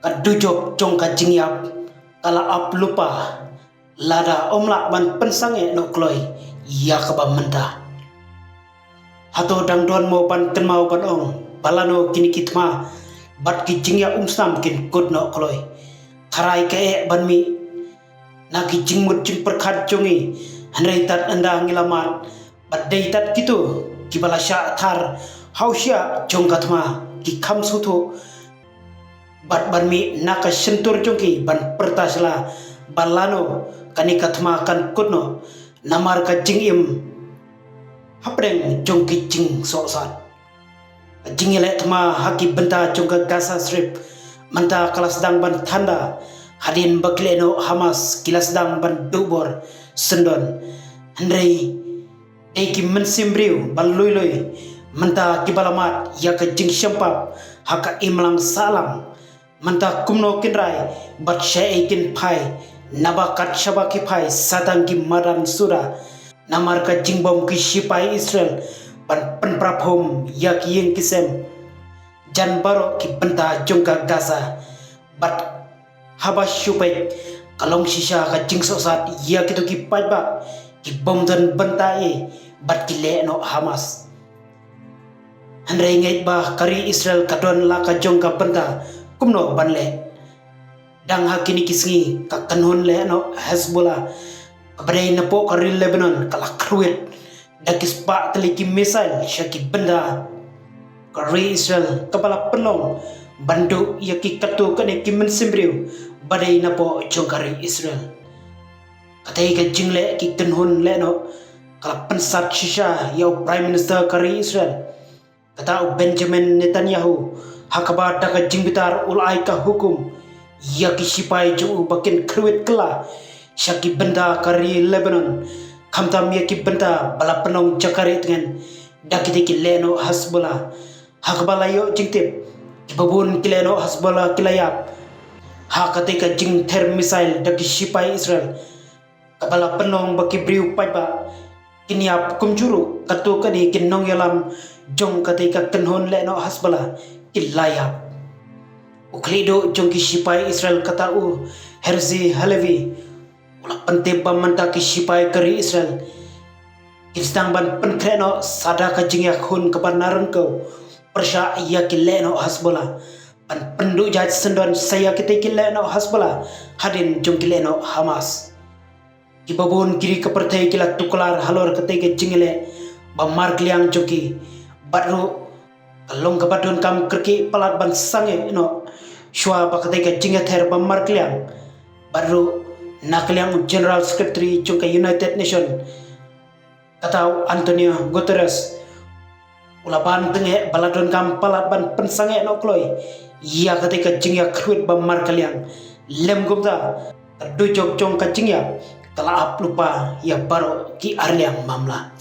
kadujok jong ka jingyap kala ap lupa lada omlak ban pensange no kloi ya kaba menta hato dang don mo ban tenmau ban ong balano kini kitma bat ki jingya umsam kin kod no kloi tharai ke ban mi na ki jingmut jing perkhat jongi hanrei tat anda ngilamat bat dei tat kitu ki balasya thar hausia jong katma ki kham sutho bat barmi naka sentur jongki ban pertasla balano kani katma kan kutno namar ka jingim hapreng jongki jing sosat jingile tma haki benta jongka Gaza Strip manta kelas dang ban tanda hadin bakleno Hamas kilas dang ban dubor sendon hendrei eki mensimbriu ban lui menta kibalamat ya ka jing syempap haka imlang salam manta kumno kinrai bat syaikin pai nabakat syabaki pai satang ki madan sura namar ka jingbom ki sipai Israel ban penprapom yak yeng kisem jan baro ki benta jongka Gaza bat habas syupai kalong sisa ka jing sosat ya kitu ki pai ba ki bom dan benta bat ki le no Hamas handrei ngait ba kari Israel kadon la ka jongka benta kumno banle dang hakini kisngi ka kanhon le no Hezbollah kabadai napo kari Lebanon kala kruit dakis pa teliki missile syaki benda kari Israel kepala penong bandu yaki katu kane kimen simbriu badai napo jongkari Israel katai ka jingle ki kanhon le no kala pensat shisha yau prime minister kari Israel kata Benjamin Netanyahu hakaba daga jingbitar ulai ka hukum ya ki sipai ju bakin kruit kela syaki benda kari Lebanon kamtam ya ki benda bala penong jakari dengan dakite ki leno Hezbollah hakaba layo jingtip babun ki leno Hezbollah kilayap hakate ka jing ther missile daki sipai Israel kabala penong baki briu paiba kiniap kumjuru katu kani kinong yalam jong katika kenhon leno Hezbollah ilayap uklido jong ki sipai Israel kata Herzi Halevi ula pente pamanta ki sipai kari Israel istang ban penkreno sada ka jingya khun kabarnaran ko persya ya ki leno Hezbollah pan pendu jat sendon saya kita ki leno Hezbollah hadin jong ki leno Hamas ki babun kiri kepertai kila tukular halor ketika jingile ba margliang joki badru kalong kabadon kam kerki palat ban sange no shwa bakate ka jinga ther ba margliang badru nakliang general secretary jongka United Nation katau Antonio Guterres ulaban tenge baladon kam palat ban pensange no kloi ya ketika jinga kruit ba margliang lem gumda dujok jongka jinga kala ap lupa ya baro ki arliang mamla